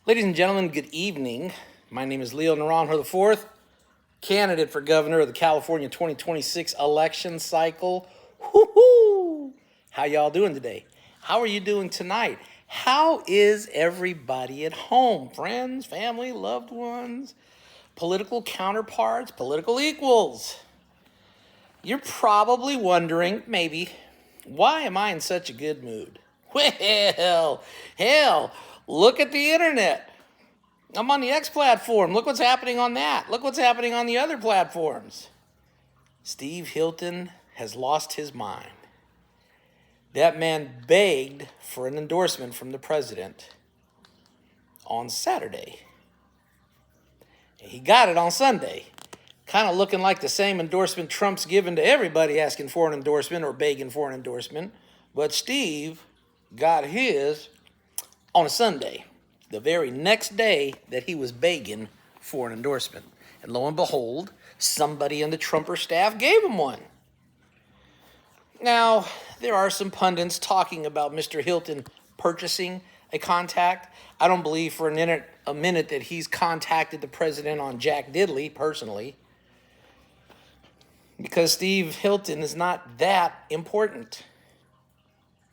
Ladies and gentlemen, good evening. My name is Leo Naranjo IV, candidate for governor of the California 2026 election cycle. Woo-hoo! How y'all doing today? How are you doing tonight? How is everybody at home? Friends, family, loved ones, political counterparts, political equals. You're probably wondering, maybe, why am I in such a good mood? Well, hell, look at the internet. I'm on the X platform. Look what's happening on that. Look what's happening on the other platforms. Steve Hilton has lost his mind. That man begged for an endorsement from the president on Saturday. He got it on Sunday. Kind of looking like the same endorsement Trump's given to everybody asking for an endorsement or begging for an endorsement. But Steve got his on a Sunday, the very next day that he was begging for an endorsement. And lo and behold, somebody in the Trumper staff gave him one. Now, there are some pundits talking about Mr. Hilton purchasing a contact. I don't believe for a minute that he's contacted the president on Jack Diddley personally, because Steve Hilton is not that important.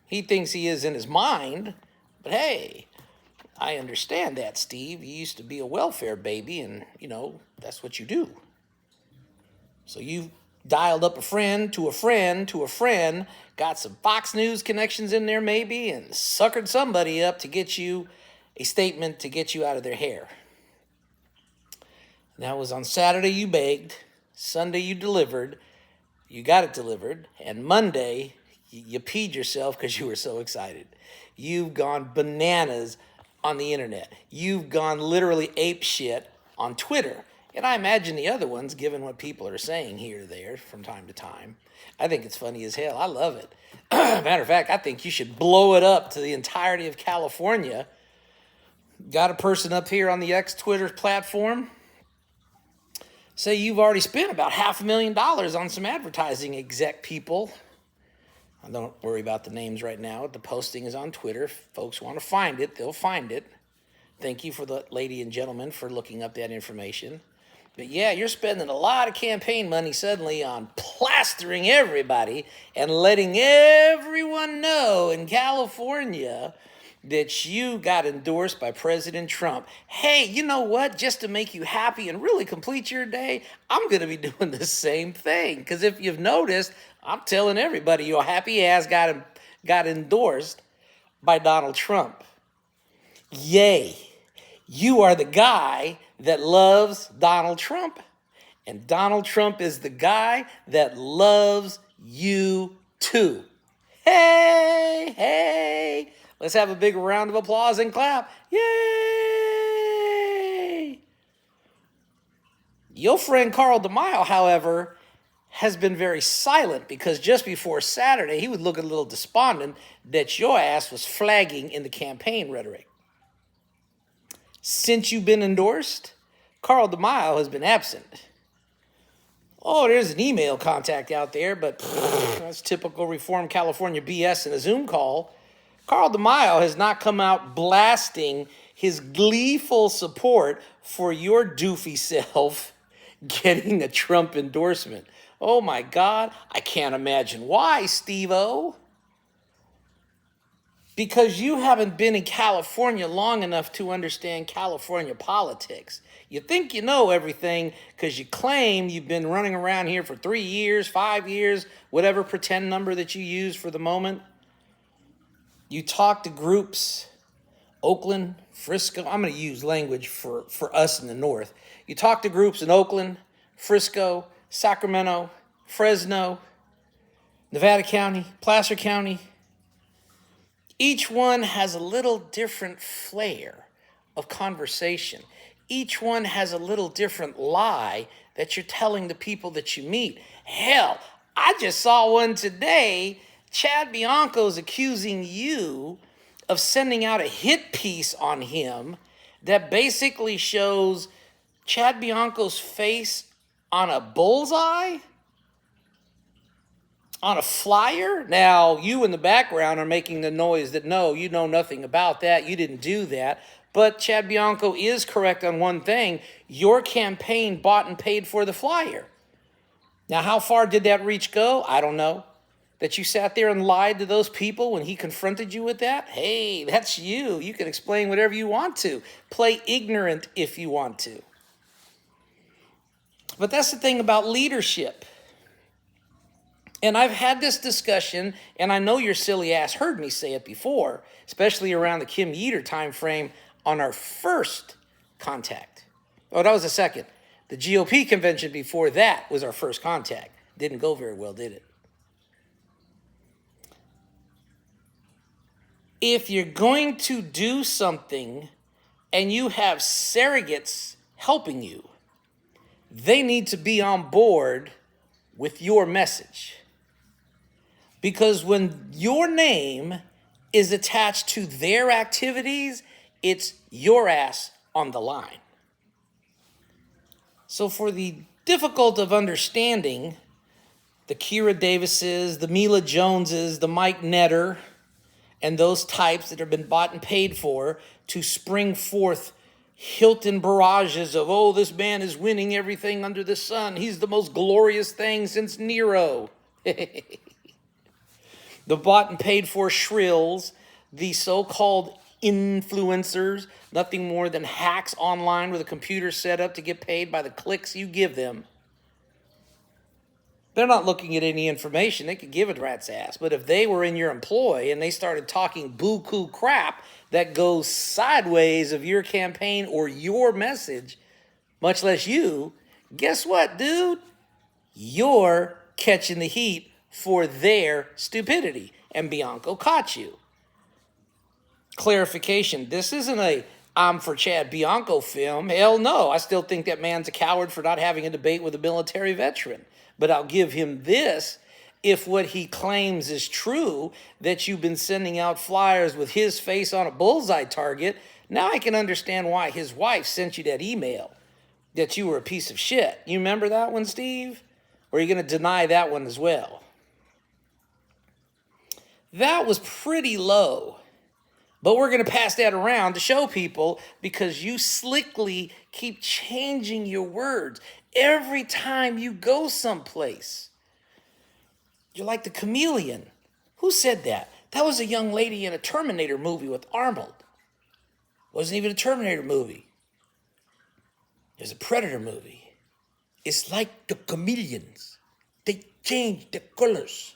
He thinks he is in his mind, but hey, I understand that, Steve. You used to be a welfare baby, and, that's what you do. So you dialed up a friend to a friend to a friend, got some Fox News connections in there maybe, and suckered somebody up to get you a statement to get you out of their hair. That was on Saturday you begged, Sunday you delivered, you got it delivered, and Monday you peed yourself because you were so excited. You've gone bananas on the internet. You've gone literally ape shit on Twitter. And I imagine the other ones, given what people are saying here or there from time to time. I think it's funny as hell. I love it. Matter of fact, I think you should blow it up to the entirety of California. Got a person up here on the X Twitter platform say you've already spent about $500,000 on some advertising exec people. I don't worry about the names right now. The posting is on Twitter. If folks want to find it, they'll find it. Thank you for the lady and gentleman for looking up that information. But yeah, you're spending a lot of campaign money suddenly on plastering everybody and letting everyone know in California that you got endorsed by President Trump. Hey, you know what? Just to make you happy and really complete your day, I'm going to be doing the same thing. Because if you've noticed, I'm telling everybody your happy ass got endorsed by Donald Trump. Yay. You are the guy that loves Donald Trump. And Donald Trump is the guy that loves you too. Hey, hey. Let's have a big round of applause and clap. Yay! Your friend Carl DeMaio, however, has been very silent because just before Saturday, he would look a little despondent that your ass was flagging in the campaign rhetoric. Since you've been endorsed, Carl DeMaio has been absent. Oh, there's an email contact out there, but that's typical Reform California BS in a Zoom call. Carl DeMaio has not come out blasting his gleeful support for your doofy self getting a Trump endorsement. Oh my God, I can't imagine why, Steve-O. Because you haven't been in California long enough to understand California politics. You think you know everything because you claim you've been running around here for 3 years, 5 years, whatever pretend number that you use for the moment. You talk to groups, Oakland, Frisco. I'm going to use language for us in the North. You talk to groups in Oakland, Frisco, Sacramento, Fresno, Nevada County, Placer County. Each one has a little different flair of conversation. Each one has a little different lie that you're telling the people that you meet. Hell, I just saw one today. Chad Bianco's accusing you of sending out a hit piece on him that basically shows Chad Bianco's face on a bullseye, on a flyer. Now, you in the background are making the noise that no, you know nothing about that. You didn't do that. But Chad Bianco is correct on one thing. Your campaign bought and paid for the flyer. Now, how far did that reach go? I don't know. That you sat there and lied to those people when he confronted you with that? Hey, that's you. You can explain whatever you want to. Play ignorant if you want to. But that's the thing about leadership. And I've had this discussion, and I know your silly ass heard me say it before, especially around the Kim Yeater time frame on our first contact. Oh, that was the second. The GOP convention before that was our first contact. Didn't go very well, did it? If you're going to do something and you have surrogates helping you, they need to be on board with your message. Because when your name is attached to their activities, it's your ass on the line. So for the difficult of understanding, the Kira Davises, the Mila Joneses, the Mike Netter, and those types that have been bought and paid for to spring forth Hilton barrages of, oh, this man is winning everything under the sun. He's the most glorious thing since Nero. The bought and paid for shrills, the so-called influencers, nothing more than hacks online with a computer set up to get paid by the clicks you give them. They're not looking at any information. They could give a rat's ass. But if they were in your employ and they started talking buku crap that goes sideways of your campaign or your message, much less you, guess what, dude? You're catching the heat for their stupidity. And Bianco caught you. Clarification, this isn't a I'm for Chad Bianco film. Hell no, I still think that man's a coward for not having a debate with a military veteran. But I'll give him this. If what he claims is true, that you've been sending out flyers with his face on a bullseye target, now I can understand why his wife sent you that email that you were a piece of shit. You remember that one, Steve? Or are you going to deny that one as well? That was pretty low. But we're going to pass that around to show people because you slickly keep changing your words every time you go someplace. You're like the chameleon. Who said that? That was a young lady in a Terminator movie with Arnold. Wasn't even a Terminator movie. It was a Predator movie. It's like the chameleons. They change the colors.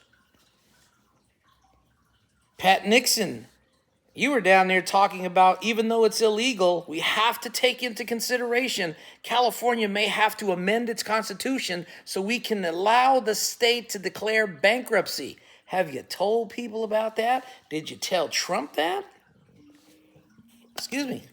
Pat Nixon, you were down there talking about, even though it's illegal, we have to take into consideration California may have to amend its constitution so we can allow the state to declare bankruptcy. Have you told people about that? Did you tell Trump that? Excuse me.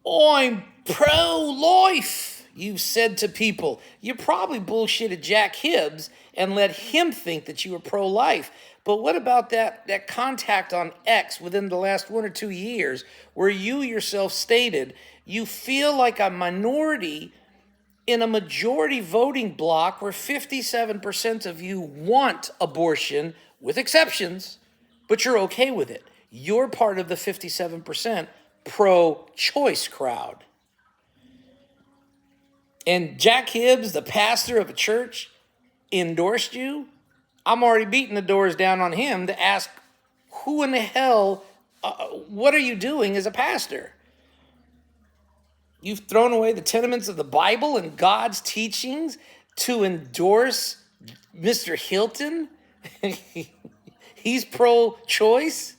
I'm pro-life, you've said to people. You probably bullshitted Jack Hibbs and let him think that you were pro-life. But what about that contact on X within the last 1 or 2 years where you yourself stated you feel like a minority in a majority voting bloc where 57% of you want abortion with exceptions, but you're okay with it. You're part of the 57% pro-choice crowd. And Jack Hibbs, the pastor of a church, endorsed you. I'm already beating the doors down on him to ask, who in the hell, what are you doing as a pastor? You've thrown away the tenements of the Bible and God's teachings to endorse Mr. Hilton? He's pro-choice,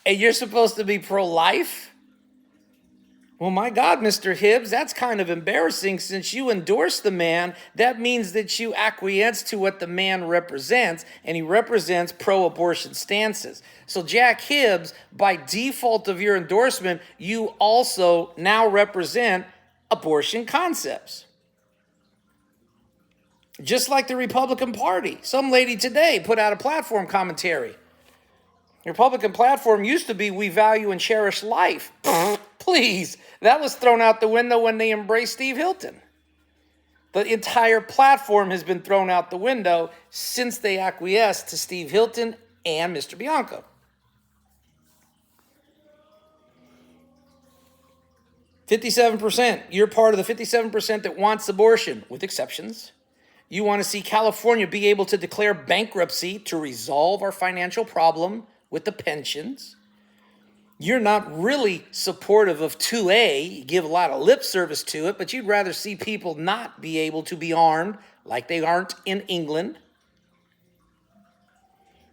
and you're supposed to be pro-life? Well, my God, Mr. Hibbs, that's kind of embarrassing. Since you endorse the man, that means that you acquiesce to what the man represents, and he represents pro-abortion stances. So Jack Hibbs, by default of your endorsement, you also now represent abortion concepts. Just like the Republican Party. Some lady today put out a platform commentary. The Republican platform used to be, we value and cherish life. Please, that was thrown out the window when they embraced Steve Hilton. The entire platform has been thrown out the window since they acquiesced to Steve Hilton and Mr. Bianco. 57%. You're part of the 57% that wants abortion, with exceptions. You want to see California be able to declare bankruptcy to resolve our financial problem with the pensions. You're not really supportive of 2A. You give a lot of lip service to it, but you'd rather see people not be able to be armed like they aren't in England.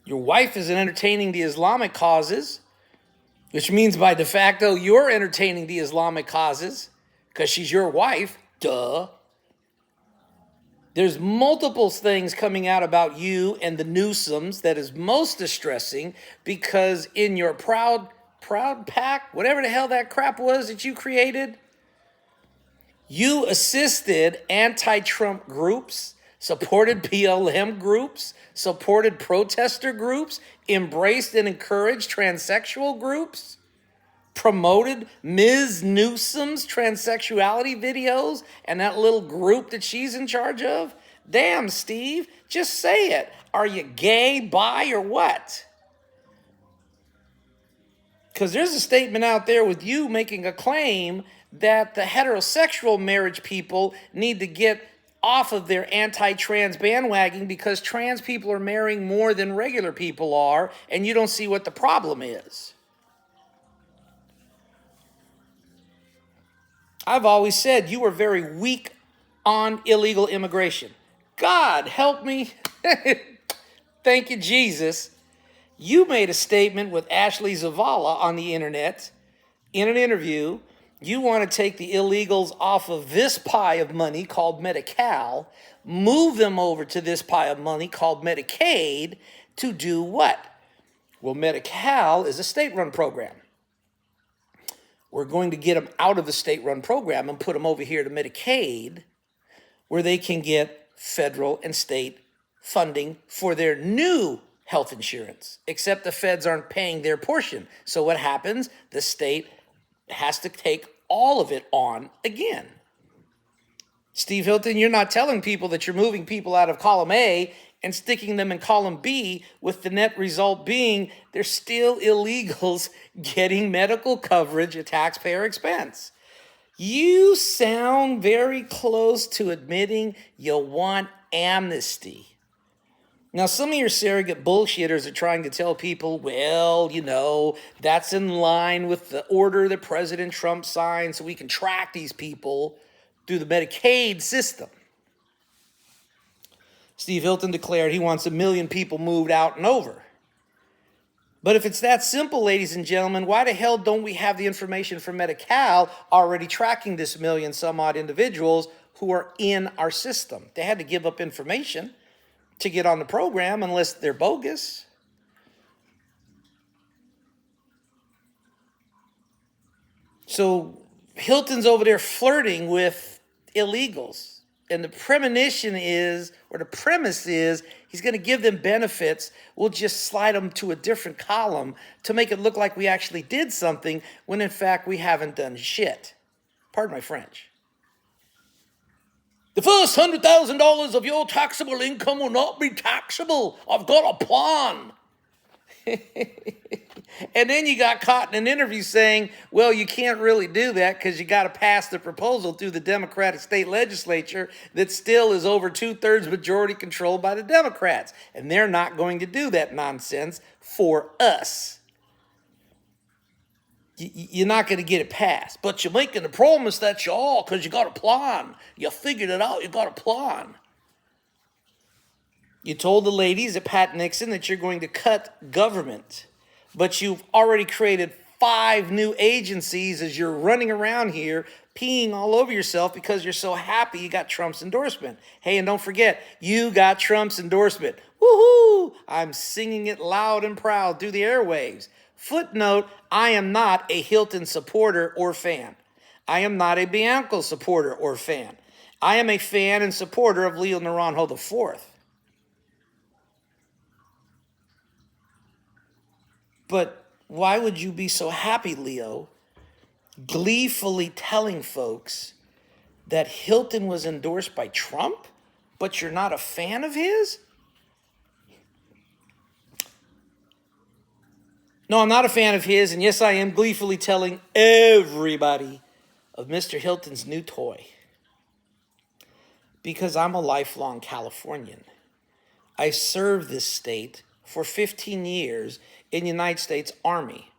Your wife isn't entertaining the Islamic causes, which means by de facto you're entertaining the Islamic causes because she's your wife. Duh. There's multiple things coming out about you and the Newsoms that is most distressing, because in your proud pack, whatever the hell that crap was that you created, you assisted anti-Trump groups, supported BLM groups, supported protester groups, embraced and encouraged transsexual groups, promoted Ms. Newsom's transsexuality videos and that little group that she's in charge of. Damn, Steve, just say it. Are you gay, bi, or what? Because there's a statement out there with you making a claim that the heterosexual marriage people need to get off of their anti-trans bandwagon because trans people are marrying more than regular people are, and you don't see what the problem is. I've always said you were very weak on illegal immigration. God help me. Thank you, Jesus. You made a statement with Ashley Zavala on the internet in an interview. You want to take the illegals off of this pie of money called Medi-Cal, move them over to this pie of money called Medicaid to do what? Well, Medi-Cal is a state-run program. We're going to get them out of the state-run program and put them over here to Medicaid, where they can get federal and state funding for their new health insurance, except the feds aren't paying their portion. So what happens? The state has to take all of it on again. Steve Hilton, you're not telling people that you're moving people out of column A and sticking them in column B, with the net result being they're still illegals getting medical coverage at taxpayer expense. You sound very close to admitting you want amnesty. Now, some of your surrogate bullshitters are trying to tell people, well, you know, that's in line with the order that President Trump signed so we can track these people through the Medicaid system. Steve Hilton declared he wants 1 million people moved out and over. But if it's that simple, ladies and gentlemen, why the hell don't we have the information from Medi-Cal already tracking this million some odd individuals who are in our system? They had to give up information to get on the program unless they're bogus. So Hilton's over there flirting with illegals. And the premonition is, or the premise is, he's going to give them benefits. We'll just slide them to a different column to make it look like we actually did something when in fact we haven't done shit. Pardon my French. The first $100,000 of your taxable income will not be taxable. I've got a plan. And then you got caught in an interview saying, well, you can't really do that because you got to pass the proposal through the Democratic state legislature that still is over 2/3 majority controlled by the Democrats. And they're not going to do that nonsense for us. You're not going to get it passed. But you're making the promise that you are because you got a plan. You figured it out. You got a plan. You told the ladies at Pat Nixon that you're going to cut government, but you've already created 5 new agencies as you're running around here peeing all over yourself because you're so happy you got Trump's endorsement. Hey, and don't forget, you got Trump's endorsement. Woohoo! I'm singing it loud and proud through the airwaves. Footnote, I am not a Hilton supporter or fan. I am not a Bianco supporter or fan. I am a fan and supporter of Leo Naranjo IV. But why would you be so happy, Leo, gleefully telling folks that Hilton was endorsed by Trump, but you're not a fan of his? No, I'm not a fan of his, and yes, I am gleefully telling everybody of Mr. Hilton's new toy. Because I'm a lifelong Californian. I served this state for 15 years in the United States Army.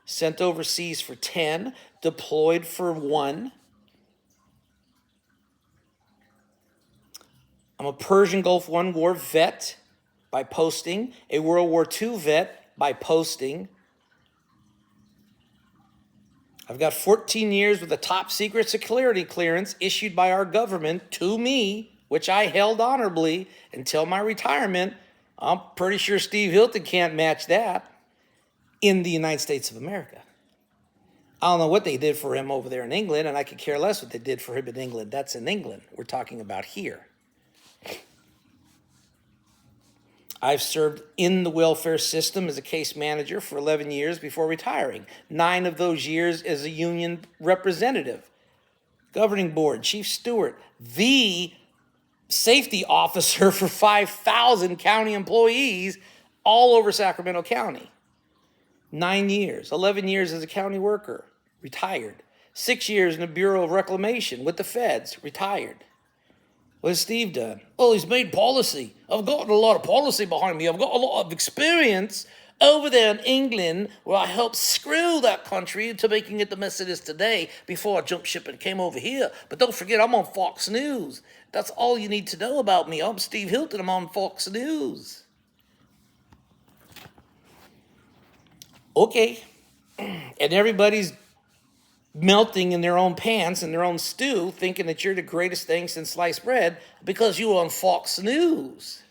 Sent overseas for 10, deployed for 1. I'm a Persian Gulf War vet by posting, a World War II vet by posting. I've got 14 years with a top secret security clearance issued by our government to me, which I held honorably until my retirement. I'm pretty sure Steve Hilton can't match that in the United States of America. I don't know what they did for him over there in England, and I could care less what they did for him in England. That's in England. We're talking about here. I've served in the welfare system as a case manager for 11 years before retiring. 9 of those years as a union representative, governing board, chief steward, the safety officer for 5,000 county employees all over Sacramento County. 9 years, 11 years as a county worker, retired. 6 years in the Bureau of Reclamation with the feds, retired. What has Steve done? Oh, he's made policy. I've got a lot of policy behind me. I've got a lot of experience over there in England where I helped screw that country into making it the mess it is today before I jumped ship and came over here. But don't forget, I'm on Fox News. That's all you need to know about me. I'm Steve Hilton. I'm on Fox News. Okay. And everybody's melting in their own pants in their own stew, thinking that you're the greatest thing since sliced bread because you were on Fox News.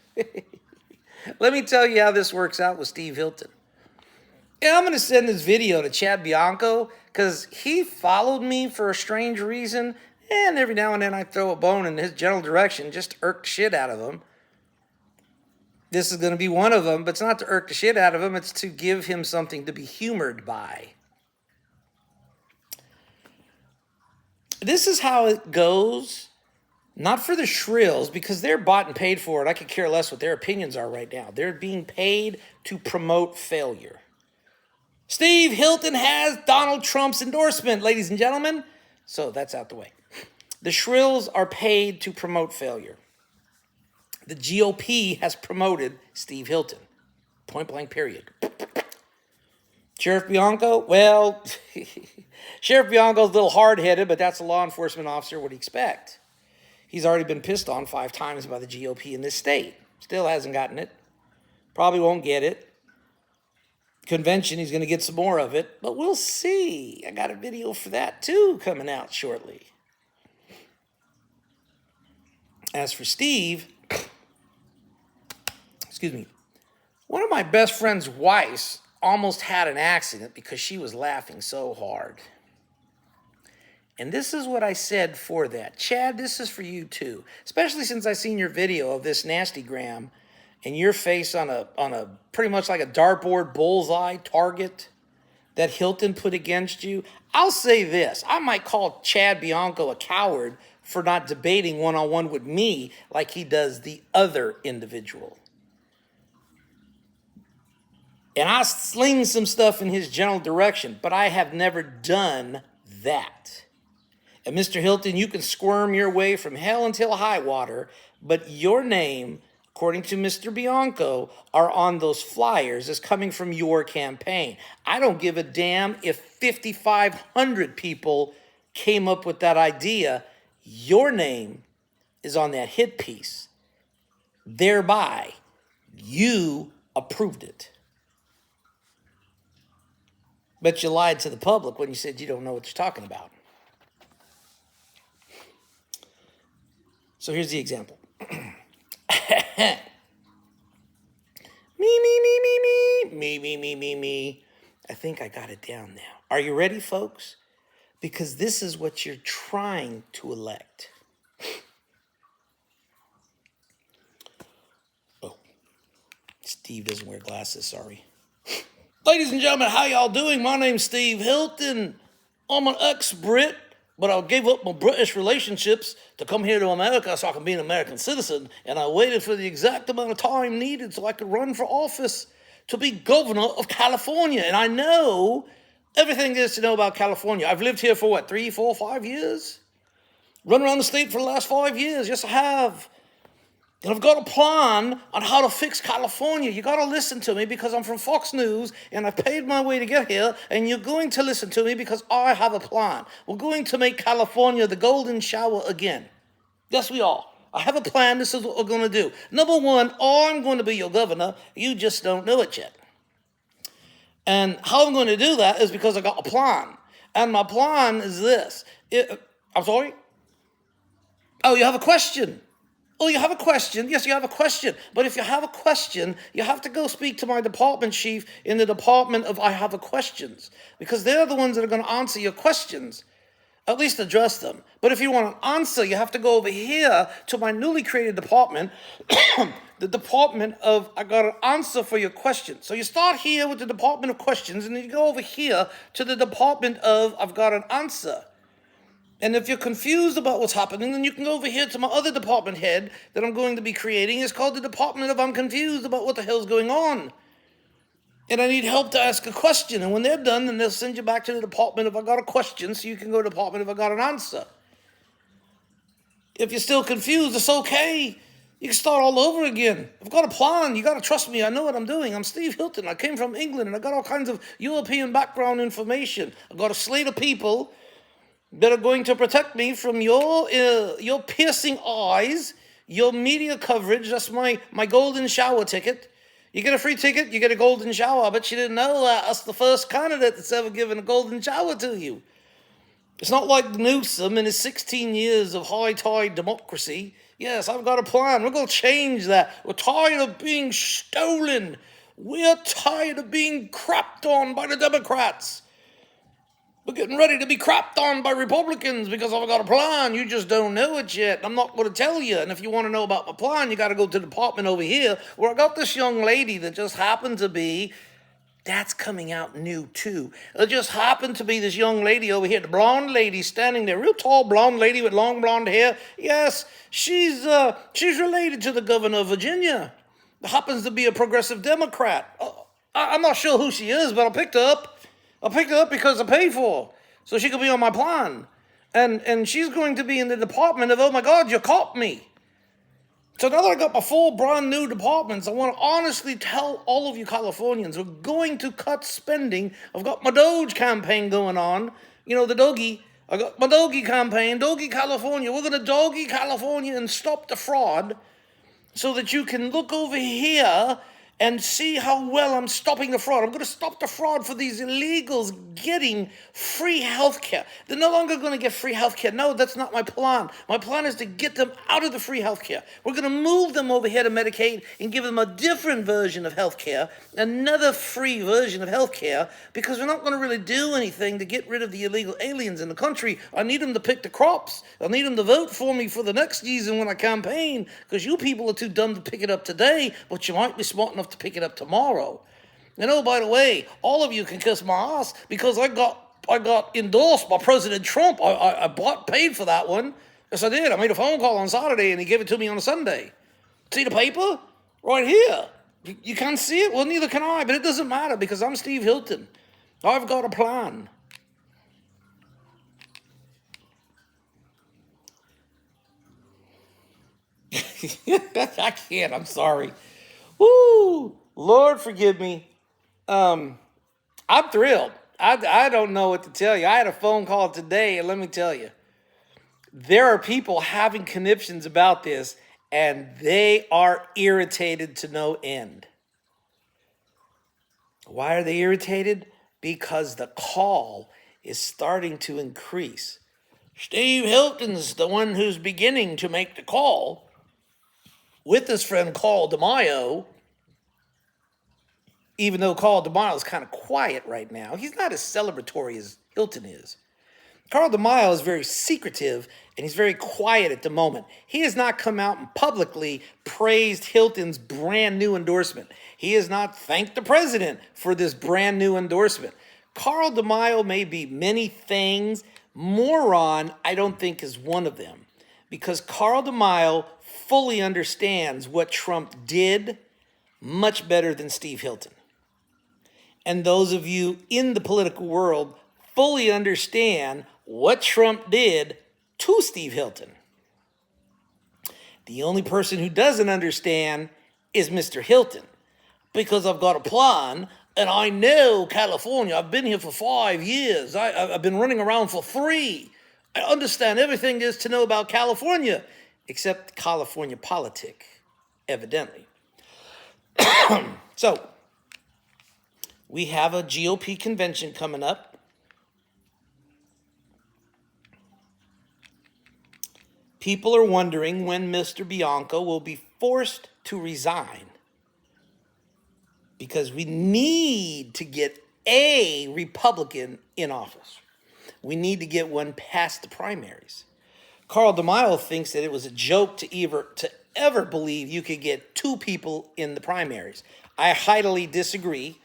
Let me tell you how this works out with Steve Hilton. And I'm going to send this video to Chad Bianco because he followed me for a strange reason, and every now and then I throw a bone in his general direction just to irk the shit out of him. This is going to be one of them, but it's not to irk the shit out of him. It's to give him something to be humored by. This is how it goes, not for the shrills, because they're bought and paid for it. I could care less what their opinions are right now. They're being paid to promote failure. Steve Hilton has Donald Trump's endorsement, ladies and gentlemen. So that's out the way. The shrills are paid to promote failure. The GOP has promoted Steve Hilton. Point blank, period. Sheriff Bianco, well, Sheriff Bianco's a little hard-headed, but that's a law enforcement officer. What do you expect? He's already been pissed on 5 times by the GOP in this state. Still hasn't gotten it. Probably won't get it. Convention, he's going to get some more of it, but we'll see. I got a video for that, too, coming out shortly. As for Steve, excuse me, one of my best friend's wives almost had an accident because she was laughing so hard. And this is what I said for that. Chad, this is for you too. Especially since I seen your video of this nastygram and your face on a pretty much like a dartboard bullseye target that Hilton put against you. I'll say this. I might call Chad Bianco a coward for not debating one-on-one with me like he does the other individual. And I sling some stuff in his general direction, but I have never done that. And Mr. Hilton, you can squirm your way from hell until high water, but your name, according to Mr. Bianco, are on those flyers as coming from your campaign. I don't give a damn if 5,500 people came up with that idea. Your name is on that hit piece. Thereby, you approved it. But you lied to the public when you said you don't know what you're talking about. So here's the example. Me. I think I got it down now. Are you ready, folks? Because this is what you're trying to elect. Oh, Steve doesn't wear glasses, sorry. Ladies and gentlemen, how y'all doing? My name's Steve Hilton. I'm an ex-Brit, but I gave up my British relationships to come here to America so I can be an American citizen, and I waited for the exact amount of time needed so I could run for office to be governor of California. And I know Everything there is to know about California. I've lived here for what, 3, 4, 5 years? Run around the state for the last 5 years. Yes, I have. And I've got a plan on how to fix California. You got to listen to me because I'm from Fox News and I've paid my way to get here, and you're going to listen to me because I have a plan. We're going to make California the golden shower again. Yes, we are. I have a plan. This is what we're going to do. Number one, I'm going to be your governor. You just don't know it yet. And how I'm going to do that is because I got a plan. And my plan is this. I'm sorry? Oh, you have a question? Oh, you have a question? Yes, you have a question. But if you have a question, you have to go speak to my department chief in the department of I have a questions, because they're the ones that are going to answer your questions, at least address them. But if you want an answer, you have to go over here to my newly created department, the department of I got an answer for your question. So you start here with the department of questions, and then you go over here to the department of I've got an answer. And if you're confused about what's happening, then you can go over here to my other department head that I'm going to be creating. It's called the Department of I'm confused about what the hell's going on. And I need help to ask a question. And when they're done, then they'll send you back to the department if I got a question, so you can go to the department if I got an answer. If you're still confused, it's okay. You can start all over again. I've got a plan. You got to trust me. I know what I'm doing. I'm Steve Hilton. I came from England, and I got all kinds of European background information. I've got a slate of people that are going to protect me from your piercing eyes, your media coverage. That's my golden shower ticket. You get a free ticket, you get a golden shower. I bet you didn't know that. That's the first candidate that's ever given a golden shower to you. It's not like Newsom in his 16 years of high-tide democracy. Yes, I've got a plan. We're going to change that. We're tired of being stolen. We're tired of being crapped on by the Democrats. We're getting ready to be crapped on by Republicans because I've got a plan. You just don't know it yet. I'm not going to tell you. And if you want to know about my plan, you got to go to the department over here where I got this young lady that just happened to be, that's coming out new too. It just happened to be this young lady over here, the blonde lady standing there, real tall blonde lady with long blonde hair. Yes, she's related to the governor of Virginia. Happens to be a progressive Democrat. I'm not sure who she is, but I picked her up. I picked her up because I paid for her, so she could be on my plan. And she's going to be in the department of, oh my God, you caught me. So now that I got my 4 brand new departments, I want to honestly tell all of you Californians, we're going to cut spending. I've got my Doge campaign going on. You know, the Dogie. I got my Dogie campaign, Dogie California. We're going to Dogie California and stop the fraud so that you can look over here and see how well I'm stopping the fraud. I'm going to stop the fraud for these illegals getting free health care. They're no longer going to get free health care. No, that's not my plan. My plan is to get them out of the free health care. We're going to move them over here to Medicaid and give them a different version of health care, another free version of health care, because we're not going to really do anything to get rid of the illegal aliens in the country. I need them to pick the crops. I need them to vote for me for the next season when I campaign, because you people are too dumb to pick it up today, but you might be smart enough to pick it up tomorrow. And oh, by the way, all of you can kiss my ass because I got endorsed by President Trump. I paid for that one. Yes, I did. I made a phone call on Saturday and he gave it to me on a Sunday. See the paper? Right here. You can't see it? Well, neither can I, but it doesn't matter because I'm Steve Hilton. I've got a plan. I can't. I'm sorry. Woo! Lord forgive me. I'm thrilled. I don't know what to tell you. I had a phone call today, and let me tell you, there are people having conniptions about this, and they are irritated to no end. Why are they irritated? Because the call is starting to increase. Steve Hilton's the one who's beginning to make the call with his friend Carl DeMaio. Even though Carl DeMaio is kind of quiet right now, he's not as celebratory as Hilton is. Carl DeMaio is very secretive and he's very quiet at the moment. He has not come out and publicly praised Hilton's brand new endorsement. He has not thanked the president for this brand new endorsement. Carl DeMaio may be many things. Moron, I don't think, is one of them, because Carl DeMaio fully understands what Trump did much better than Steve Hilton. and those of you in the political world fully understand what Trump did to Steve Hilton. The only person who doesn't understand is Mr. Hilton, because I've got a plan and I know California. I've been here for 5 years. I've been running around for 3. I understand everything there is to know about California, except California politic, evidently. So, we have a GOP convention coming up. People are wondering when Mr. Bianco will be forced to resign, because we need to get a Republican in office. We need to get one past the primaries. Carl DeMaio thinks that it was a joke to ever believe you could get 2 people in the primaries. I heartily disagreed.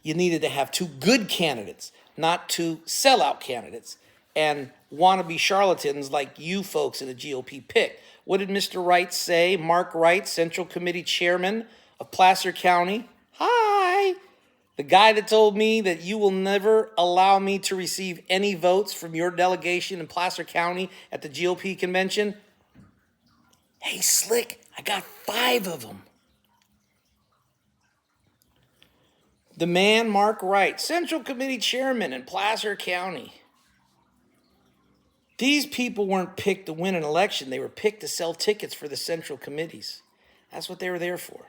You needed to have 2 good candidates, not 2 sellout candidates and wannabe charlatans like you folks in the GOP pick. What did Mr. Wright say? Mark Wright, Central Committee Chairman of Placer County. Hi. The guy that told me that you will never allow me to receive any votes from your delegation in Placer County at the GOP convention. Hey, Slick, I got 5 of them. The man, Mark Wright, Central Committee Chairman in Placer County. These people weren't picked to win an election. They were picked to sell tickets for the central committees. That's what they were there for.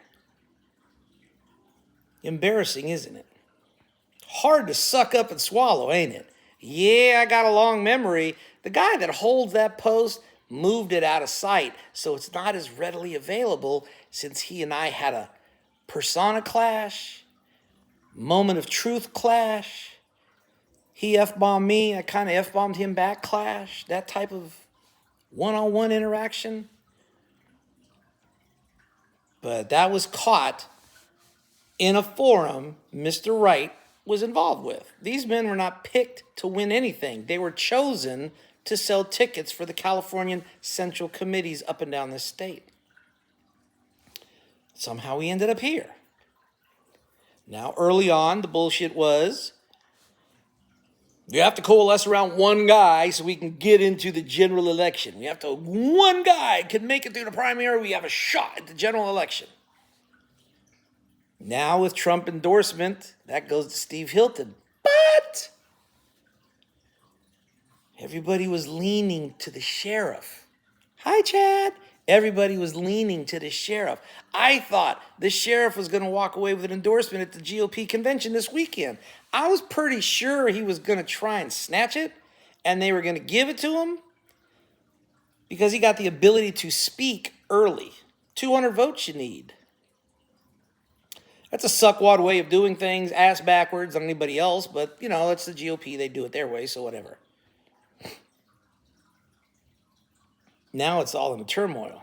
Embarrassing, isn't it? Hard to suck up and swallow, ain't it? Yeah, I got a long memory. The guy that holds that post moved it out of sight, so it's not as readily available, since he and I had a persona clash, moment of truth clash. He F-bombed me, I kind of F-bombed him back clash, that type of one-on-one interaction. But that was caught in a forum Mr. Wright was involved with. These men were not picked to win anything. They were chosen to sell tickets for the Californian Central Committees up and down the state. Somehow we ended up here. Now, early on, the bullshit was, you have to coalesce around one guy so we can get into the general election. One guy can make it through the primary, we have a shot at the general election. Now with Trump endorsement, that goes to Steve Hilton. But everybody was leaning to the sheriff. Hi, Chad. Everybody was leaning to the sheriff. I thought the sheriff was going to walk away with an endorsement at the GOP convention this weekend. I was pretty sure he was going to try and snatch it, and they were going to give it to him because he got the ability to speak early. 200 votes you need. That's a suckwad way of doing things, ass backwards on anybody else, but, you know, it's the GOP. They do it their way, so whatever. Now it's all in a turmoil.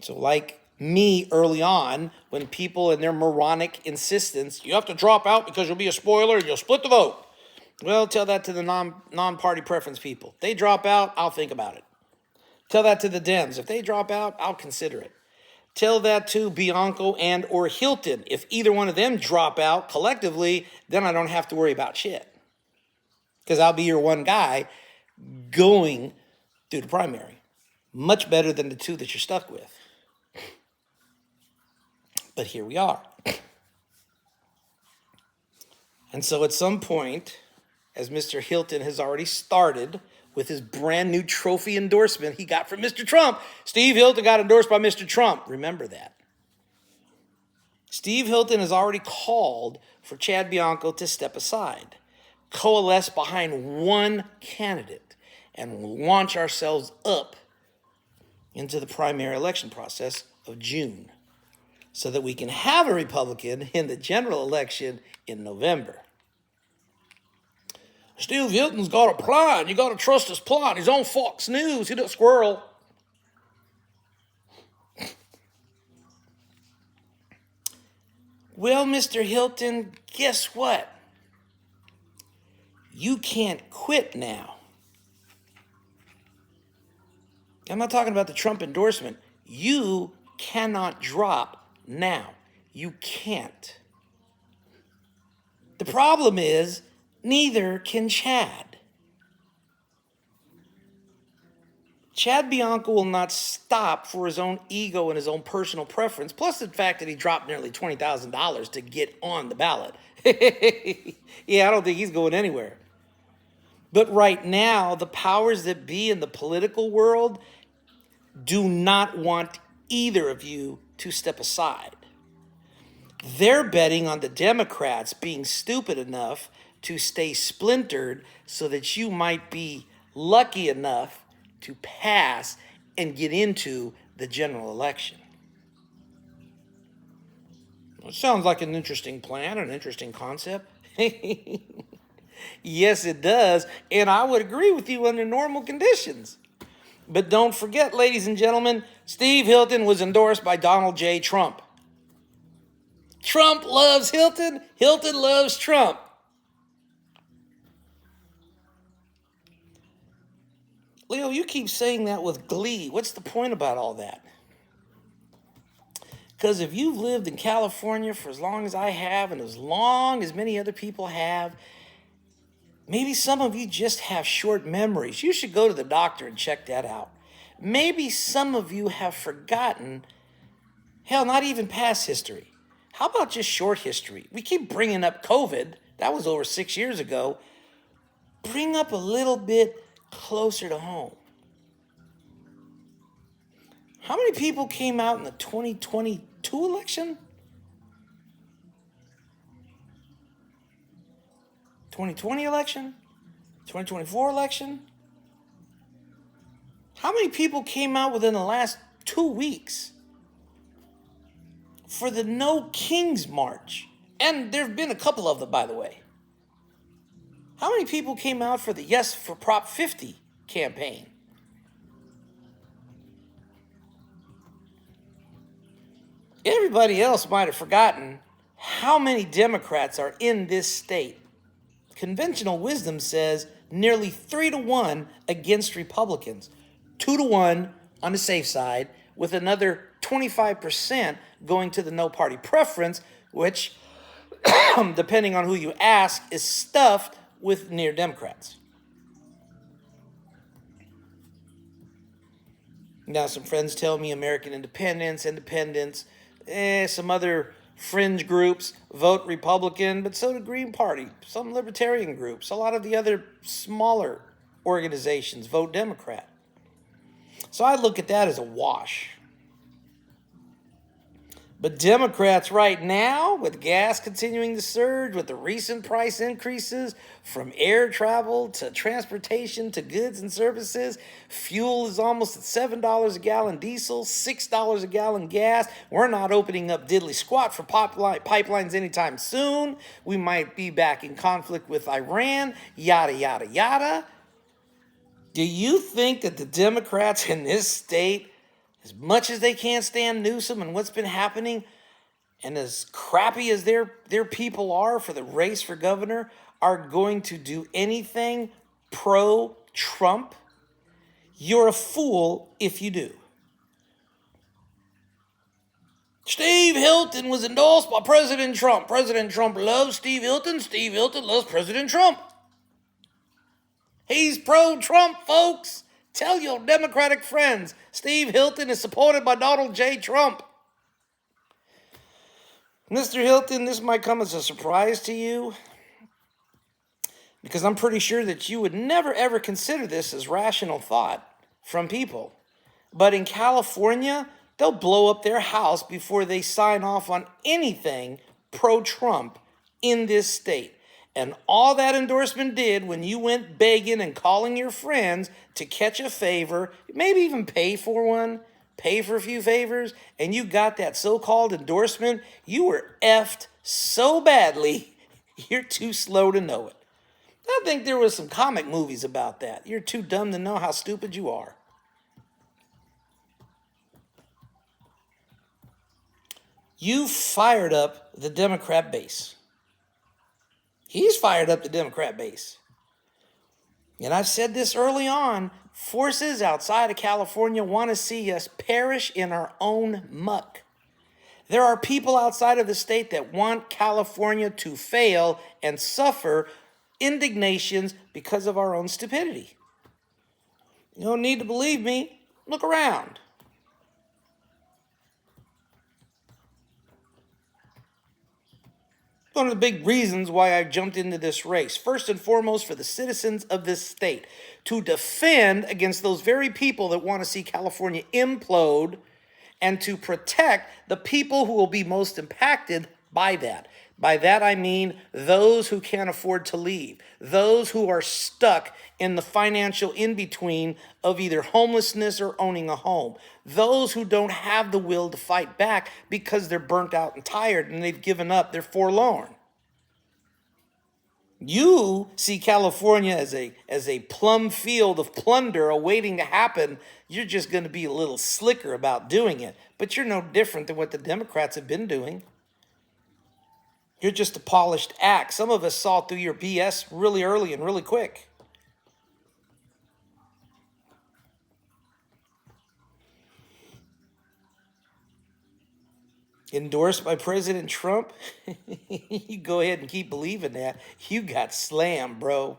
So like me early on, when people in their moronic insistence, you have to drop out because you'll be a spoiler and you'll split the vote. Well, tell that to the non-party preference people. They drop out, I'll think about it. Tell that to the Dems. If they drop out, I'll consider it. Tell that to Bianco and or Hilton. If either one of them drop out collectively, then I don't have to worry about shit. Because I'll be your one guy going through the primary. Much better than the 2 that you're stuck with. But here we are. And so at some point, as Mr. Hilton has already started with his brand new trophy endorsement he got from Mr. Trump. Steve Hilton got endorsed by Mr. Trump. Remember that. Steve Hilton has already called for Chad Bianco to step aside, coalesce behind one candidate, and launch ourselves up into the primary election process of June so that we can have a Republican in the general election in November. Steve Hilton's got a plan. You got to trust his plan. He's on Fox News. He's a squirrel. Well, Mr. Hilton, guess what? You can't quit now. I'm not talking about the Trump endorsement. You cannot drop now. You can't. The problem is, neither can Chad. Chad Bianco will not stop for his own ego and his own personal preference, plus the fact that he dropped nearly $20,000 to get on the ballot. Yeah, I don't think he's going anywhere. But right now, the powers that be in the political world do not want either of you to step aside. They're betting on the Democrats being stupid enough to stay splintered so that you might be lucky enough to pass and get into the general election. It sounds like an interesting plan, an interesting concept. Yes, it does, and I would agree with you under normal conditions. But don't forget, ladies and gentlemen, Steve Hilton was endorsed by Donald J. Trump. Trump loves Hilton. Hilton loves Trump. Leo, you keep saying that with glee. What's the point about all that? Because if you've lived in California for as long as I have and as long as many other people have, maybe some of you just have short memories. You should go to the doctor and check that out. Maybe some of you have forgotten, hell, not even past history. How about just short history? We keep bringing up COVID. That was over 6 years ago. Bring up a little bit closer to home. How many people came out in the 2022 election? 2020 election? 2024 election? How many people came out within the last 2 weeks for the No Kings March? And there have been a couple of them, by the way. How many people came out for the Yes for Prop 50 campaign? Everybody else might have forgotten how many Democrats are in this state. Conventional wisdom says nearly 3-1 against Republicans, 2-1 on the safe side, with another 25% going to the no party preference, which, depending on who you ask, is stuffed with near Democrats. Now, some friends tell me American independents, some other fringe groups vote Republican, but so do Green Party, some libertarian groups, a lot of the other smaller organizations vote Democrat. So I look at that as a wash. But Democrats right now, with gas continuing to surge, with the recent price increases from air travel to transportation to goods and services, fuel is almost at $7 a gallon diesel, $6 a gallon gas. We're not opening up diddly squat for pipelines anytime soon. We might be back in conflict with Iran, yada, yada, yada. Do you think that the Democrats in this state, as much as they can't stand Newsom and what's been happening, and as crappy as their people are for the race for governor, are going to do anything pro-Trump? You're a fool if you do. Steve Hilton was endorsed by President Trump. President Trump loves Steve Hilton. Steve Hilton loves President Trump. He's pro-Trump, folks. Tell your Democratic friends, Steve Hilton is supported by Donald J. Trump. Mr. Hilton, this might come as a surprise to you, because I'm pretty sure that you would never, ever consider this as rational thought from people. But in California, they'll blow up their house before they sign off on anything pro-Trump in this state. And all that endorsement did when you went begging and calling your friends to catch a favor, maybe even pay for one, pay for a few favors, and you got that so-called endorsement, you were effed so badly, you're too slow to know it. I think there was some comic movies about that. You're too dumb to know how stupid you are. You fired up the Democrat base. He's fired up the Democrat base. And I've said this early on, Forces outside of California want to see us perish in our own muck. There are people outside of the state that want California to fail and suffer indignations because of our own stupidity. You don't need to believe me. Look around. One of the big reasons why I jumped into this race, first and foremost for the citizens of this state, to defend against those very people that want to see California implode and to protect the people who will be most impacted by that. By that I mean those who can't afford to leave, those who are stuck in the financial in-between of either homelessness or owning a home, those who don't have the will to fight back because they're burnt out and tired and they've given up, they're forlorn. You see California as a plum field of plunder awaiting to happen. You're just going to be a little slicker about doing it, but you're no different than what the Democrats have been doing. You're just a polished act. Some of us saw through your BS really early and really quick. Endorsed by President Trump? You go ahead and keep believing that. You got slammed, bro.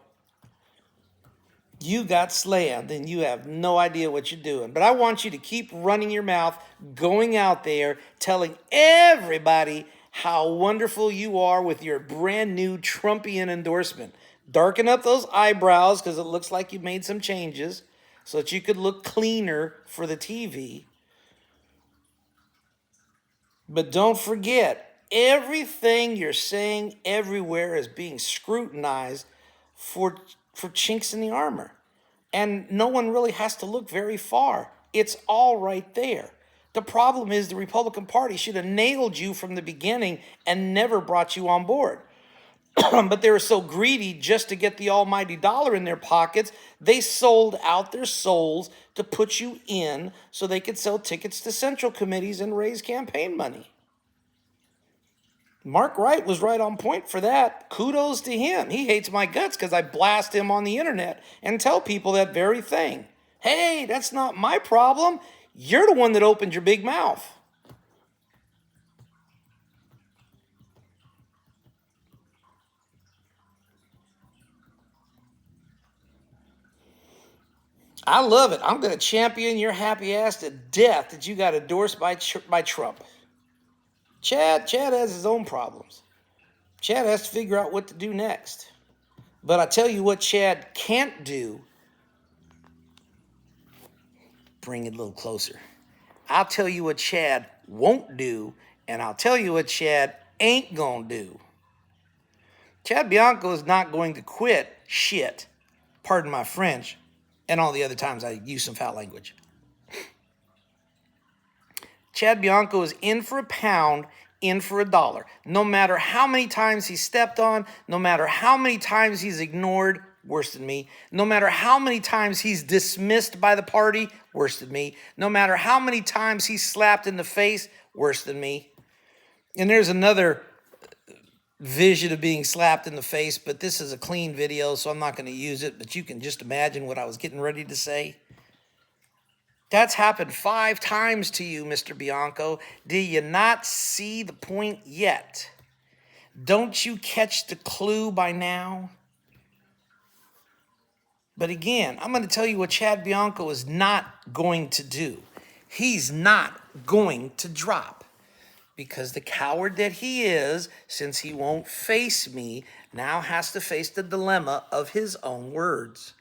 You got slammed and you have no idea what you're doing. But I want you to keep running your mouth, going out there, telling everybody how wonderful you are with your brand new Trumpian endorsement. Darken up those eyebrows because it looks like you made some changes so that you could look cleaner for the TV. But don't forget, everything you're saying everywhere is being scrutinized for chinks in the armor. And no one really has to look very far. It's all right there. The problem is the Republican Party should have nailed you from the beginning and never brought you on board. But they were so greedy just to get the almighty dollar in their pockets, they sold out their souls to put you in so they could sell tickets to central committees and raise campaign money. Mark Wright was right on point for that. Kudos to him. He hates my guts because I blast him on the internet and tell people that very thing. Hey, that's not my problem. You're the one that opened your big mouth. I love it. I'm going to champion your happy ass to death that you got endorsed by Trump. Chad has his own problems. Chad has to figure out what to do next. But I tell you what Chad can't do. Bring it a little closer. I'll tell you what Chad won't do, and I'll tell you what Chad ain't gonna do. Chad Bianco is not going to quit shit, pardon my French, and all the other times I use some foul language. Chad Bianco is in for a pound, in for a dollar. No matter how many times he's stepped on, no matter how many times he's ignored, worse than me, no matter how many times he's dismissed by the party, worse than me, no matter how many times he's slapped in the face, worse than me. And there's another vision of being slapped in the face, but this is a clean video, so I'm not going to use it, but you can just imagine what I was getting ready to say. That's happened 5 times to you, Mr. Bianco. Do you not see the point yet? Don't you catch the clue by now? But again, I'm going to tell you what Chad Bianco is not going to do. He's not going to drop. Because the coward that he is, since he won't face me, now has to face the dilemma of his own words.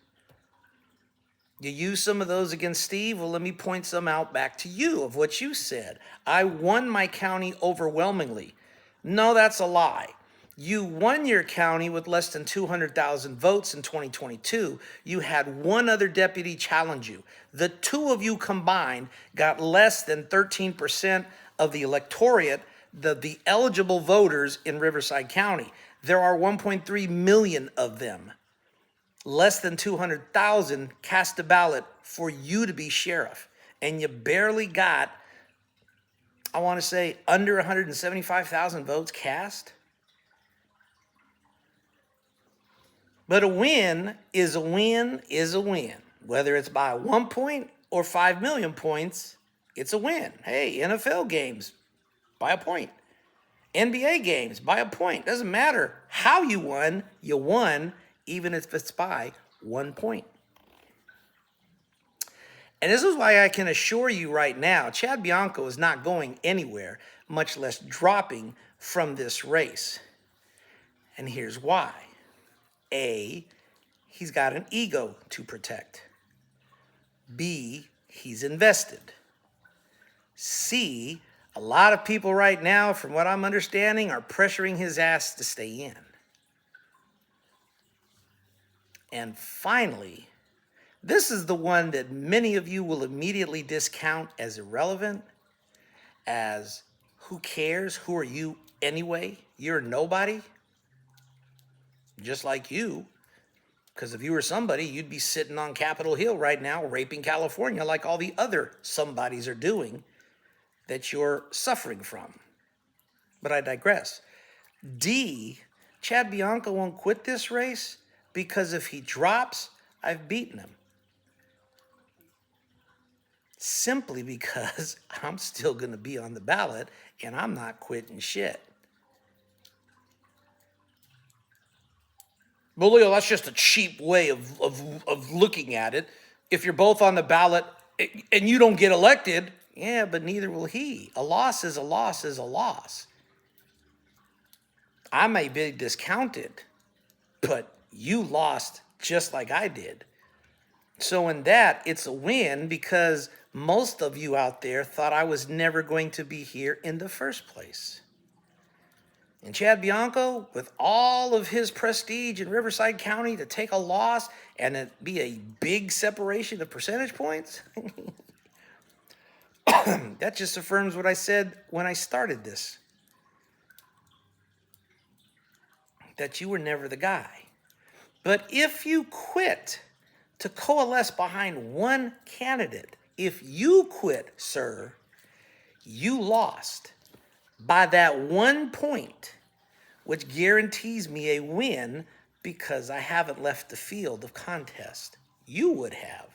You use some of those against Steve? Well, let me point some out back to you of what you said. I won my county overwhelmingly. No, that's a lie. You won your county with less than 200,000 votes in 2022. You had one other deputy challenge you. The two of you combined got less than 13% of the electorate, the eligible voters in Riverside County. There are 1.3 million of them. Less than 200,000 cast a ballot for you to be sheriff. And you barely got, I want to say, under 175,000 votes cast. But a win is a win is a win. whether it's by 1 point or 5 million points, it's a win. Hey, NFL games, by a point. NBA games, by a point. Doesn't matter how you won, even if it's by 1 point. And this is why I can assure you right now, Chad Bianco is not going anywhere, much less dropping from this race. And here's why. A, he's got an ego to protect. B, he's invested. C, a lot of people right now, from what I'm understanding, are pressuring his ass to stay in. And finally, this is the one that many of you will immediately discount as irrelevant, as who cares? Who are you anyway? You're nobody. Just like you. Because if you were somebody, you'd be sitting on Capitol Hill right now raping California like all the other somebodies are doing that you're suffering from. But I digress. D, Chad Bianco won't quit this race because if he drops, I've beaten him. Simply because I'm still going to be on the ballot and I'm not quitting shit. Well, Leo, that's just a cheap way of looking at it. If you're both on the ballot and you don't get elected, yeah, but neither will he. A loss is a loss is a loss. I may be discounted, but you lost just like I did. So in that, it's a win because most of you out there thought I was never going to be here in the first place. And Chad Bianco, with all of his prestige in Riverside County, to take a loss and it be a big separation of percentage points, that just affirms what I said when I started this. That you were never the guy. But if you quit to coalesce behind one candidate, if you quit, sir, you lost by that 1 point, which guarantees me a win because I haven't left the field of contest. You would have.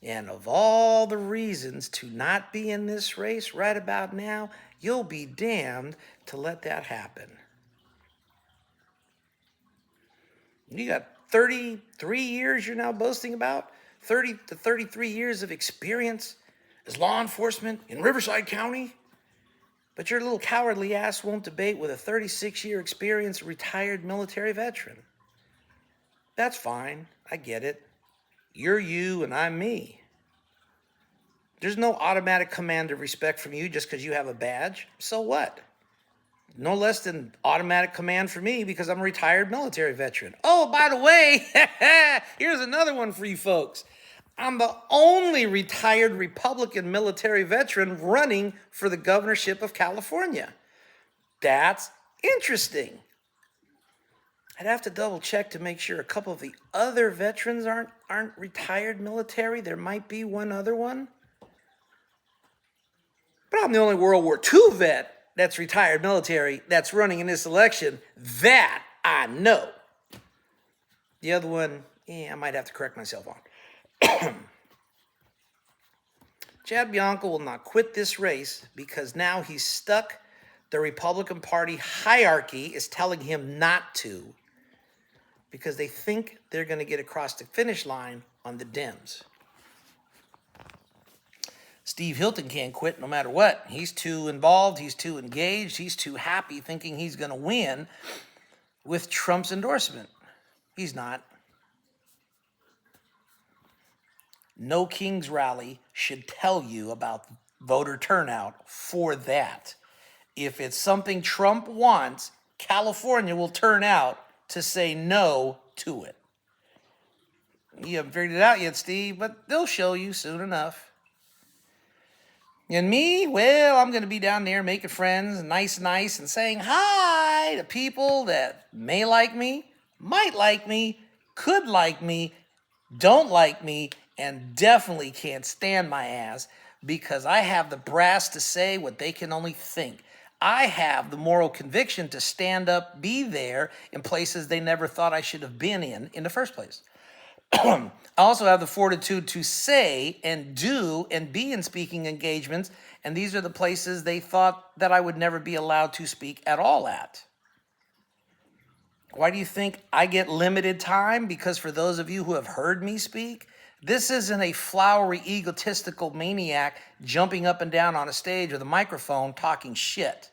And of all the reasons to not be in this race right about now, you'll be damned to let that happen. You got 33 years you're now boasting about, 30 to 33 years of experience as law enforcement in Riverside County, but your little cowardly ass won't debate with a 36-year experience retired military veteran. That's fine. I get it. You're you and I'm me. There's no automatic command of respect from you just because you have a badge. So what? No less than automatic command for me because I'm a retired military veteran. Oh, by the way, here's another one for you folks. I'm the only retired Republican military veteran running for the governorship of California. That's interesting. I'd have to double check to make sure a couple of the other veterans aren't retired military. There might be one other one. But I'm the only World War II vet that's retired military that's running in this election. That I know. The other one, I might have to correct myself on. Chad Bianco will not quit this race because now he's stuck. The Republican Party hierarchy is telling him not to because they think they're going to get across the finish line on the Dems. Steve Hilton can't quit no matter what. He's too involved. He's too engaged. He's too happy thinking he's going to win with Trump's endorsement. He's not. No King's rally should tell you about voter turnout for that. If it's something Trump wants, California will turn out to say no to it. You haven't figured it out yet, Steve, but they'll show you soon enough. And me, well, I'm going to be down there making friends, nice, and saying hi to people that may like me, might like me, could like me, don't like me, and definitely can't stand my ass because I have the brass to say what they can only think. I have the moral conviction to stand up, be there in places they never thought I should have been in the first place. I also have the fortitude to say and do and be in speaking engagements, and these are the places they thought that I would never be allowed to speak at all at. Why do you think I get limited time? Because for those of you who have heard me speak, this isn't a flowery, egotistical maniac jumping up and down on a stage with a microphone talking shit.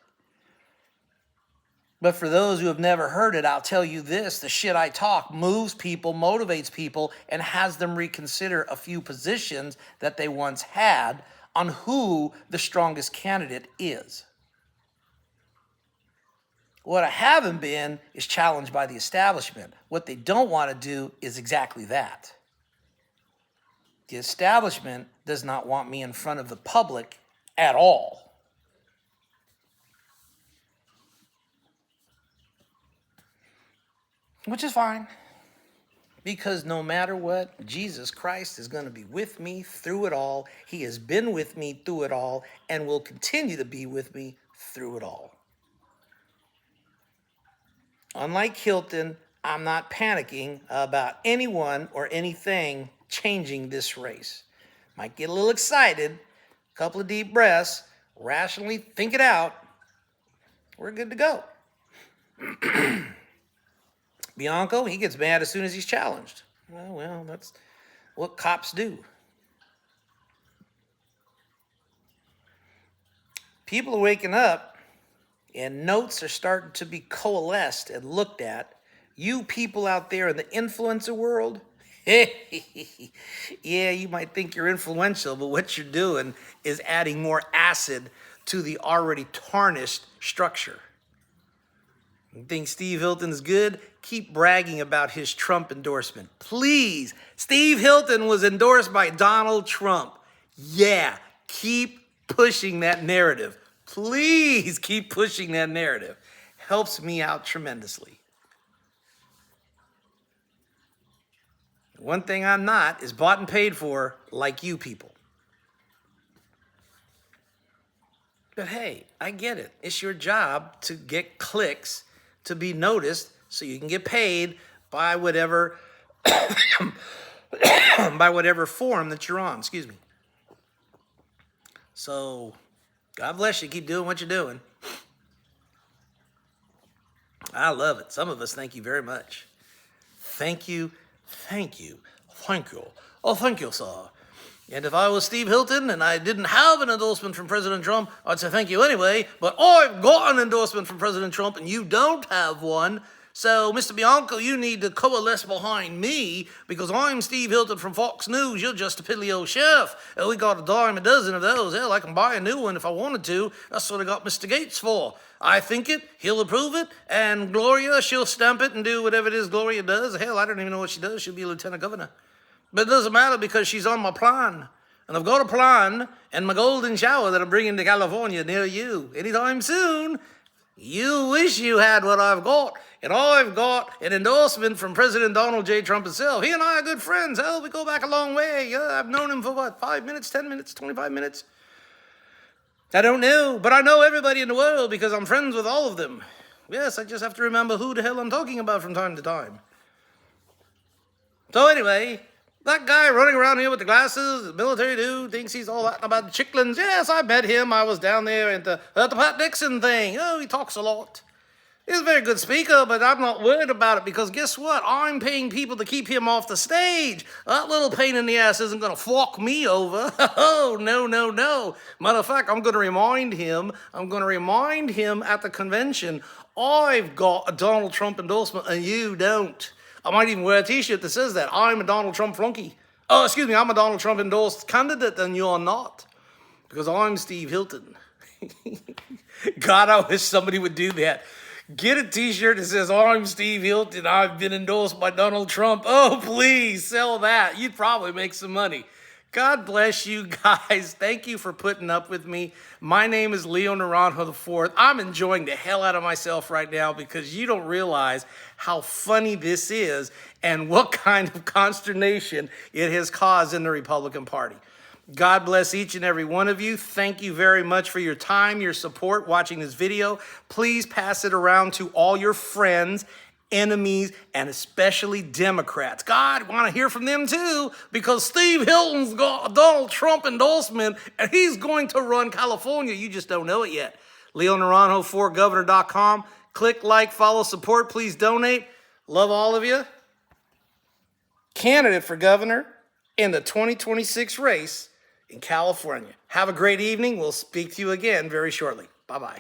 But for those who have never heard it, I'll tell you this: the shit I talk moves people, motivates people, and has them reconsider a few positions that they once had on who the strongest candidate is. What I haven't been is challenged by the establishment. What they don't want to do is exactly that. The establishment does not want me in front of the public at all. Which is fine, because no matter what, Jesus Christ is going to be with me through it all. He has been with me through it all and will continue to be with me through it all. Unlike Hilton, I'm not panicking about anyone or anything changing this race. Might get a little excited, a couple of deep breaths, rationally think it out. We're good to go. Bianco, he gets mad as soon as he's challenged. Well, that's what cops do. People are waking up and notes are starting to be coalesced and looked at. You people out there in the influencer world, yeah, you might think you're influential, but what you're doing is adding more acid to the already tarnished structure. You think Steve Hilton is good? Keep bragging about his Trump endorsement. Please. Steve Hilton was endorsed by Donald Trump. Yeah, keep pushing that narrative. Please keep pushing that narrative. Helps me out tremendously. One thing I'm not is bought and paid for like you people. But hey, I get it. It's your job to get clicks, to be noticed, so you can get paid by whatever by whatever forum that you're on. Excuse me. So, God bless you. Keep doing what you're doing. I love it. Some of us thank you very much. Thank you. Thank you. Thank you. Oh, thank you, sir. And if I was Steve Hilton and I didn't have an endorsement from President Trump, I'd say thank you anyway. But I've got an endorsement from President Trump and you don't have one. So, Mr. Bianco, you need to coalesce behind me because I'm Steve Hilton from Fox News. You're just a piddly old chef. And we got a dime a dozen of those. Hell, I can buy a new one if I wanted to. That's what I got Mr. Gates for. I think it, he'll approve it, and Gloria, she'll stamp it and do whatever it is Gloria does. Hell, I don't even know what she does. She'll be a lieutenant governor. But it doesn't matter because she's on my plan. And I've got a plan and my golden shower that I'm bringing to California near you anytime soon. You wish you had what I've got. And I've got an endorsement from President Donald J. Trump himself. He and I are good friends. Hell, we go back a long way. I've known him for what, 5 minutes, 10 minutes, 25 minutes? I don't know, but I know everybody in the world because I'm friends with all of them. Yes, I just have to remember who the hell I'm talking about from time to time. So anyway, that guy running around here with the glasses, the military dude, thinks he's all that about the chicklins. Yes, I met him. I was down there at the Pat Nixon thing. Oh, he talks a lot. He's a very good speaker, but I'm not worried about it because guess what? I'm paying people to keep him off the stage. That little pain in the ass isn't going to fuck me over. Oh, no, no, no. Matter of fact, I'm going to remind him at the convention, I've got a Donald Trump endorsement and you don't. I might even wear a t-shirt that says that. I'm a Donald Trump flunky. Oh, excuse me, I'm a Donald Trump endorsed candidate and you're not. Because I'm Steve Hilton. God, I wish somebody would do that. Get a t-shirt that says, I'm Steve Hilton, I've been endorsed by Donald Trump. Oh, please, sell that. You'd probably make some money. God bless you guys. Thank you for putting up with me. My name is Leo Naranjo IV. I'm enjoying the hell out of myself right now because you don't realize how funny this is and what kind of consternation it has caused in the Republican Party. God bless each and every one of you. Thank you very much for your time, your support, watching this video. Please pass it around to all your friends enemies, and especially Democrats. God, want to hear from them too, because Steve Hilton's got a Donald Trump endorsement, and he's going to run California. You just don't know it yet. LeoNaranjo4governor.com. Click, like, follow, support. Please donate. Love all of you. Candidate for governor in the 2026 race in California. Have a great evening. We'll speak to you again very shortly. Bye-bye.